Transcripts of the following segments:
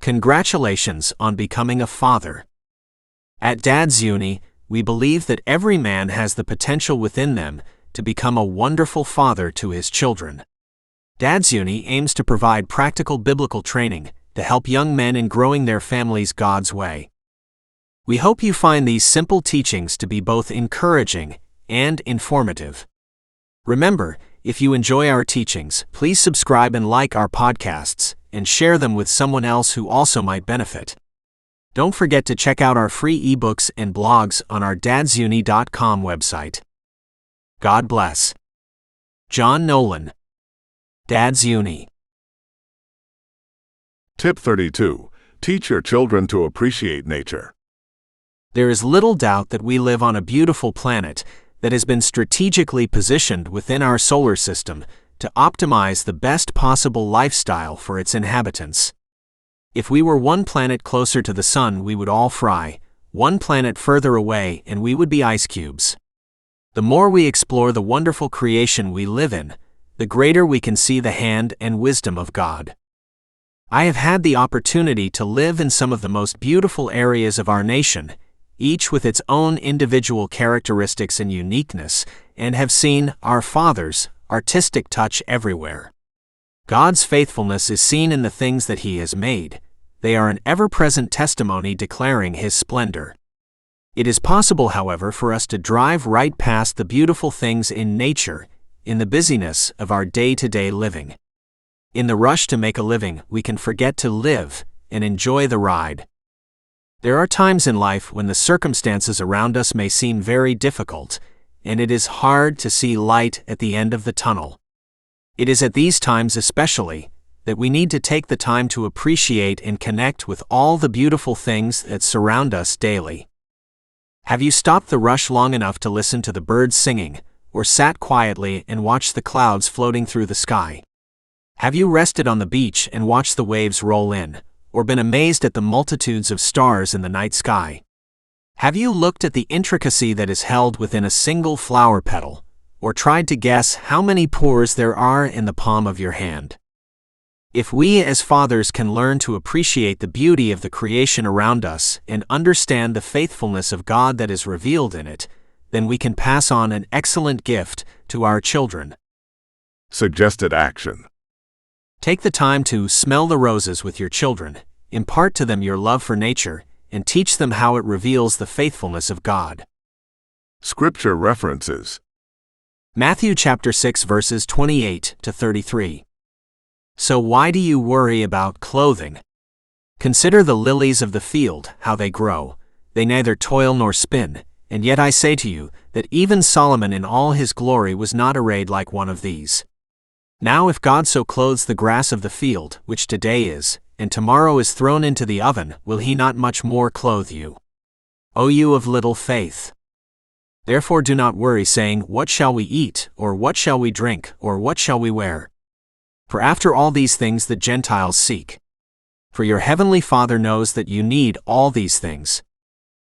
Congratulations on becoming a father. At Dad's Uni, we believe that every man has the potential within them to become a wonderful father to his children. Dad's Uni aims to provide practical biblical training to help young men in growing their families God's way. We hope you find these simple teachings to be both encouraging and informative. Remember, if you enjoy our teachings, please subscribe and like our podcasts, and share them with someone else who also might benefit. Don't forget to check out our free ebooks and blogs on our dadsuni.com website. God bless. John Nolan. Dad's Uni. Tip 32. Teach your children to appreciate nature. There is little doubt that we live on a beautiful planet that has been strategically positioned within our solar system to optimize the best possible lifestyle for its inhabitants. If we were one planet closer to the sun, we would all fry, one planet further away, and we would be ice cubes. The more we explore the wonderful creation we live in, the greater we can see the hand and wisdom of God. I have had the opportunity to live in some of the most beautiful areas of our nation, each with its own individual characteristics and uniqueness, and have seen our Father's artistic touch everywhere. God's faithfulness is seen in the things that He has made. They are an ever-present testimony declaring His splendor. It is possible, however, for us to drive right past the beautiful things in nature in the busyness of our day-to-day living. In the rush to make a living, we can forget to live and enjoy the ride. There are times in life when the circumstances around us may seem very difficult, and it is hard to see light at the end of the tunnel. It is at these times especially that we need to take the time to appreciate and connect with all the beautiful things that surround us daily. Have you stopped the rush long enough to listen to the birds singing, or sat quietly and watched the clouds floating through the sky? Have you rested on the beach and watched the waves roll in, or been amazed at the multitudes of stars in the night sky? Have you looked at the intricacy that is held within a single flower petal, or tried to guess how many pores there are in the palm of your hand? If we as fathers can learn to appreciate the beauty of the creation around us and understand the faithfulness of God that is revealed in it, then we can pass on an excellent gift to our children. Suggested action. Take the time to smell the roses with your children, impart to them your love for nature, and teach them how it reveals the faithfulness of God. Scripture references. Matthew chapter 6 verses 28 to 33. So why do you worry about clothing? Consider the lilies of the field, how they grow. They neither toil nor spin, and yet I say to you that even Solomon in all his glory was not arrayed like one of these. Now if God so clothes the grass of the field, which today is, and tomorrow is thrown into the oven, will He not much more clothe you? O you of little faith! Therefore do not worry, saying, What shall we eat, or what shall we drink, or what shall we wear? For after all these things the Gentiles seek. For your heavenly Father knows that you need all these things.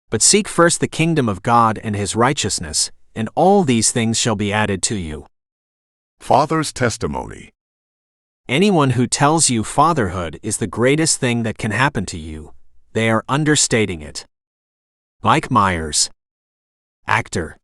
But seek first the kingdom of God and His righteousness, and all these things shall be added to you. Father's testimony. Anyone who tells you fatherhood is the greatest thing that can happen to you, they are understating it. Mike Myers, actor.